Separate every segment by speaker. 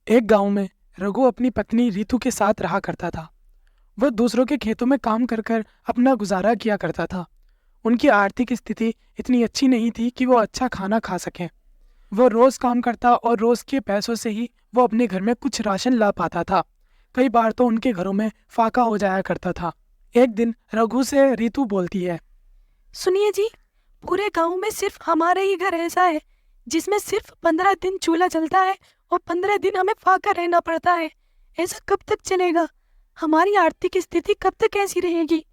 Speaker 1: एक गांव में रघु अपनी पत्नी रीतु के साथ रहा करता था। वह दूसरों के खेतों में काम कर कर अपना गुजारा किया करता था। उनकी आर्थिक स्थिति इतनी अच्छी नहीं थी कि वो अच्छा खाना खा सकें। वो रोज काम करता और रोज के पैसों से ही वो अपने घर में कुछ राशन ला पाता था। कई बार तो उनके घरों में फाका हो जाया करता था। एक दिन रघु से रीतु बोलती है।
Speaker 2: सुनिए जी, पूरे गांव में सिर्फ हमारा ही घर ऐसा है जिसमें सिर्फ 15 दिन चूल्हा जलता है और 15 दिन हमें फाका रहना पड़ता है। ऐसा कब तक चलेगा? हमारी आर्थिक स्थिति कब तक ऐसी रहेगी?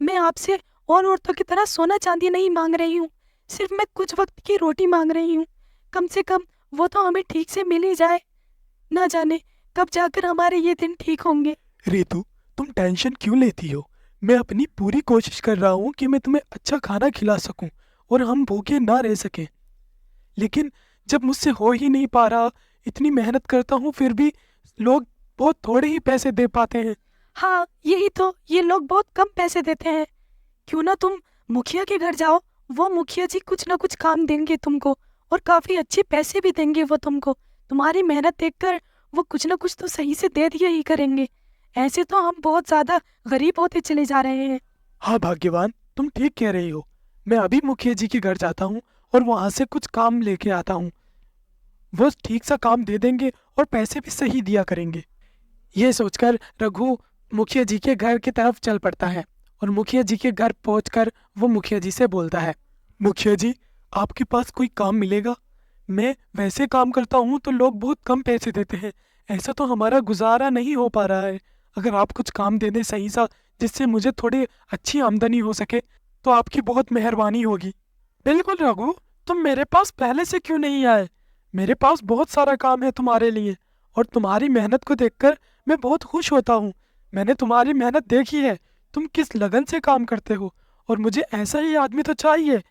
Speaker 2: मैं आपसे और औरतों की तरह सोना चांदी नहीं मांग रही हूँ, सिर्फ मैं कुछ वक्त की रोटी मांग रही हूँ। कम से कम वो तो हमें ठीक से मिल ही जाए। ना जाने कब जाकर हमारे ये दिन ठीक होंगे।
Speaker 1: रीतु, तुम टेंशन क्यों लेती हो? मैं अपनी पूरी कोशिश कर रहा हूँ कि मैं तुम्हें अच्छा खाना खिला सकूं और हम भूखे ना रह सकें। लेकिन जब मुझसे हो ही नहीं पा रहा, इतनी मेहनत करता हूँ फिर भी लोग बहुत थोड़े ही पैसे दे पाते हैं।
Speaker 2: हाँ, यही तो, ये लोग बहुत कम पैसे देते हैं। क्यों ना तुम मुखिया के घर जाओ, वो मुखिया जी कुछ ना कुछ काम देंगे तुमको और काफी अच्छे पैसे भी देंगे वो तुमको। तुम्हारी मेहनत देखकर वो कुछ ना कुछ तो सही से दे दिया ही करेंगे। ऐसे तो हम बहुत ज्यादा गरीब होते चले जा रहे हैं।
Speaker 1: हाँ भाग्यवान, तुम ठीक कह रही हो। मैं अभी मुखिया जी के घर जाता हूँ और वहां से कुछ काम लेके आता हूँ। वो ठीक सा काम दे देंगे और पैसे भी सही दिया करेंगे। ये सोचकर रघु मुखिया जी के घर की तरफ चल पड़ता है और मुखिया जी के घर पहुंचकर वो मुखिया जी से बोलता है। मुखिया जी, आपके पास कोई काम मिलेगा? मैं वैसे काम करता हूँ तो लोग बहुत कम पैसे देते हैं। ऐसा तो हमारा गुजारा नहीं हो पा रहा है। अगर आप कुछ काम दे दें सही सा, जिससे मुझे थोड़ी अच्छी आमदनी हो सके, तो आपकी बहुत मेहरबानी होगी। बिल्कुल रघु, तुम मेरे पास पहले से क्यों नहीं आए? मेरे पास बहुत सारा काम है तुम्हारे लिए और तुम्हारी मेहनत को देखकर मैं बहुत खुश होता हूँ। मैंने तुम्हारी मेहनत देखी है, तुम किस लगन से काम करते हो और मुझे ऐसा ही आदमी तो चाहिए।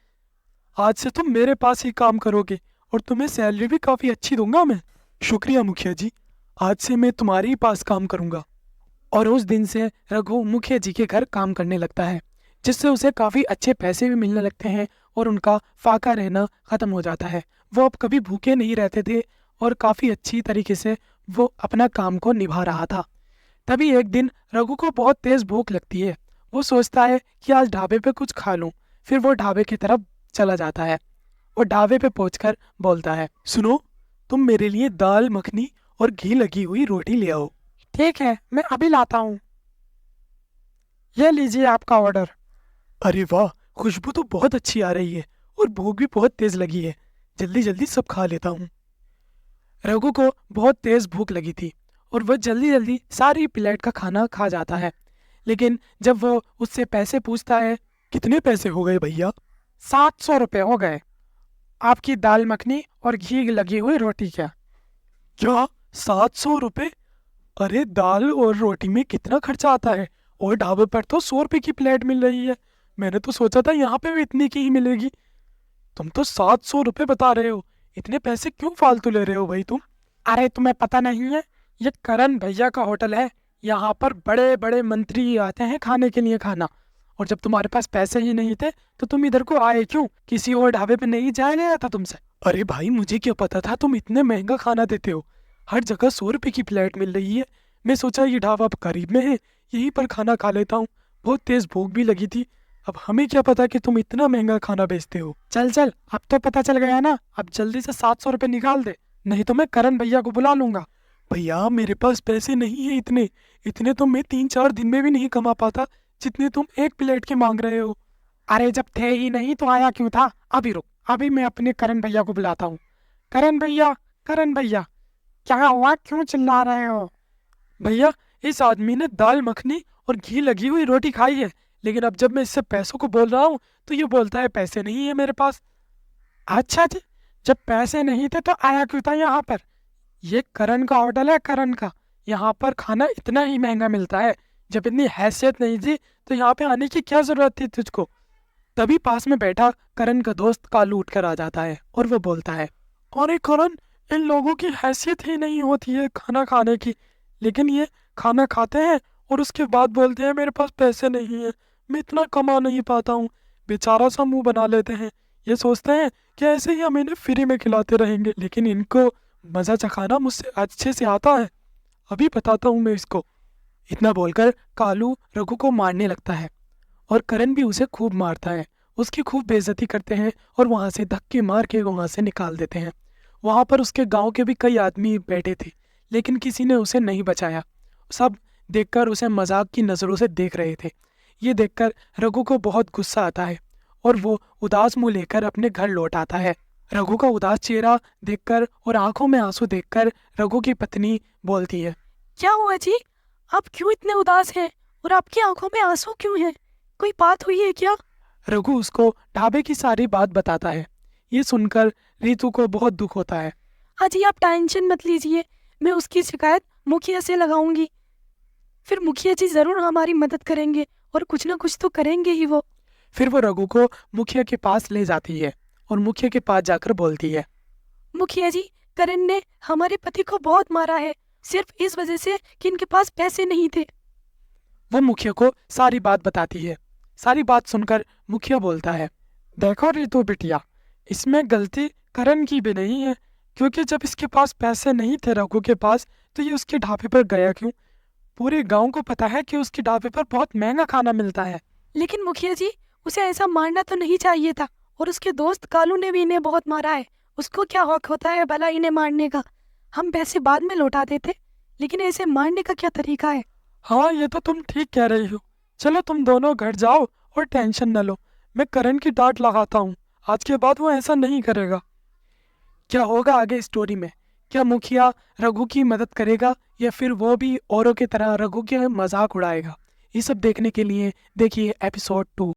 Speaker 1: आज से तुम मेरे पास ही काम करोगे और तुम्हें सैलरी भी काफ़ी अच्छी दूंगा मैं। शुक्रिया मुखिया जी, आज से मैं तुम्हारे ही पास काम करूंगा। और उस दिन से रघु मुखिया जी के घर काम करने लगता है, जिससे उसे काफ़ी अच्छे पैसे भी मिलने लगते हैं और उनका फाका रहना ख़त्म हो जाता है। वो अब कभी भूखे नहीं रहते थे और काफ़ी अच्छी तरीके से वो अपना काम को निभा रहा था। तभी एक दिन रघु को बहुत तेज़ भूख लगती है। वो सोचता है कि आज ढाबे पे कुछ खा लूं। फिर वो ढाबे की तरफ चला जाता है और ढाबे पे पहुंचकर बोलता है, सुनो, तुम मेरे लिए दाल मखनी और घी लगी हुई रोटी ले आओ। ठीक है, मैं अभी लाता हूँ। ये लीजिए आपका ऑर्डर। अरे वाह, खुशबू तो बहुत अच्छी आ रही है और भूख भी बहुत तेज लगी है। जल्दी जल्दी सब खा लेता हूँ। रघु को बहुत तेज भूख लगी थी और वह जल्दी जल्दी सारी प्लेट का खाना खा जाता है। लेकिन जब वो उससे पैसे पूछता है, कितने पैसे हो गए भैया? 700 रुपये हो गए। आपकी दाल मखनी और घी लगी हुई रोटी क्या? क्या? 700 रुपये? अरे दाल और रोटी में कितना खर्चा आता है और ढाबे पर तो 100 रुपये की प्लेट मिल रही है। मैंने तो सोचा था यहाँ पे भी इतनी की ही मिलेगी। तुम तो 700 रुपये बता रहे हो। इतने पैसे क्यों फालतू ले रहे हो भाई तुम? अरे तुम्हें पता नहीं है, ये करण भैया का होटल है। यहाँ पर बड़े बड़े मंत्री आते हैं खाने के लिए खाना। और जब तुम्हारे पास पैसे ही नहीं थे तो तुम इधर को आए क्यों? किसी और ढाबे पे नहीं जाया गया था तुमसे? अरे भाई, मुझे क्या पता था तुम इतने महंगा खाना देते हो। हर जगह 100 रुपये की प्लेट मिल रही है। मैं सोचा ये ढाबा करीब में है, यहीं पर खाना खा लेता हूँ। बहुत तेज भूख भी लगी थी। अब हमें क्या पता कि तुम इतना महंगा खाना बेचते हो। चल चल, अब तो पता चल गया ना। अब जल्दी से 700 रुपये निकाल दे, नहीं तो मैं करण भैया को बुला लूंगा। भैया, मेरे पास पैसे नहीं है इतने। इतने तो मैं 3-4 दिन में भी नहीं कमा पाता जितने तुम एक प्लेट के मांग रहे हो। अरे जब थे ही नहीं तो आया क्यों था? अभी रुक, अभी मैं अपने करण भैया को बुलाता हूँ। करण भैया, करण भैया, क्या हुआ? क्यों चिल्ला रहे हो? भैया, इस आदमी ने दाल मखनी और घी लगी हुई रोटी खाई है, लेकिन अब जब मैं इससे पैसों को बोल रहा हूँ तो ये बोलता है पैसे नहीं है मेरे पास। अच्छा जी, जब पैसे नहीं थे तो आया क्यों था यहाँ पर? ये करण का होटल है, करण का। यहाँ पर खाना इतना ही महंगा मिलता है। जब इतनी हैसियत नहीं थी तो यहाँ पे आने की क्या जरूरत थी तुझको? तभी पास में बैठा करण का दोस्त कालू उठ कर आ जाता है और वो बोलता है, अरे करण, इन लोगों की हैसियत ही नहीं होती है खाना खाने की, लेकिन ये खाना खाते हैं और उसके बाद बोलते हैं मेरे पास पैसे नहीं है, मैं इतना कमा नहीं पाता हूँ। बेचारा सा मुंह बना लेते हैं। ये सोचते हैं कि ऐसे ही हम इन्हें फ्री में खिलाते रहेंगे, लेकिन इनको मज़ा चखाना मुझसे अच्छे से आता है, अभी बताता हूँ मैं इसको। इतना बोलकर कालू रघु को मारने लगता है और करण भी उसे खूब मारता है, उसकी खूब बेइज्जती करते हैं और वहाँ से धक्के मार के वहाँ से निकाल देते हैं। वहाँ पर उसके गांव के भी कई आदमी बैठे थे, लेकिन किसी ने उसे नहीं बचाया। सब देखकर उसे मजाक की नज़रों से देख रहे थे। ये देखकर रघु को बहुत गुस्सा आता है और वो उदास मुंह लेकर अपने घर लौट आता है। रघु का उदास चेहरा देखकर और आंखों में आंसू देखकर रघु की पत्नी बोलती है,
Speaker 2: क्या हुआ जी? आप क्यों इतने उदास हैं और आपकी आंखों में आंसू क्यों हैं? कोई बात हुई है क्या?
Speaker 1: रघु उसको ढाबे की सारी बात बताता है। ये सुनकर रीतू को बहुत दुख होता है।
Speaker 2: हाँ जी, आप टेंशन मत लीजिए, मैं उसकी शिकायत मुखिया से लगाऊंगी। फिर मुखिया जी जरूर हमारी मदद करेंगे और कुछ ना कुछ तो करेंगे ही वो।
Speaker 1: फिर वो रघु को मुखिया के पास ले जाती है और मुखिया के पास जाकर बोलती है,
Speaker 2: मुखिया जी, करण ने हमारे पति को बहुत मारा है, सिर्फ इस वजह से कि इनके पास पैसे नहीं थे।
Speaker 1: वो मुखिया को सारी बात बताती है। सारी बात सुनकर मुखिया बोलता है, देखो रीतू बिटिया, इसमें गलती करण की भी नहीं है, क्योंकि जब इसके पास पैसे नहीं थे रघु के पास, तो ये उसके ढाबे पर गया क्यों? पूरे गांव को पता है कि उसके ढाबे पर बहुत महंगा खाना मिलता है।
Speaker 2: लेकिन मुखिया जी, उसे ऐसा मारना तो नहीं चाहिए था, और उसके दोस्त कालू ने भी इन्हें बहुत मारा है। उसको क्या हक होता है भला इन्हें मारने का? हम पैसे बाद में लौटा देते, लेकिन ऐसे मारने का क्या तरीका है?
Speaker 1: हाँ, ये तो तुम ठीक कह रही हो। चलो तुम दोनों घर जाओ और टेंशन न लो, मैं करण की डांट लगाता हूँ। आज के बाद वो ऐसा नहीं करेगा। क्या होगा आगे स्टोरी में? क्या मुखिया रघु की मदद करेगा या फिर वो भी औरों की तरह रघु के मजाक उड़ाएगा? ये सब देखने के लिए देखिए एपिसोड 2।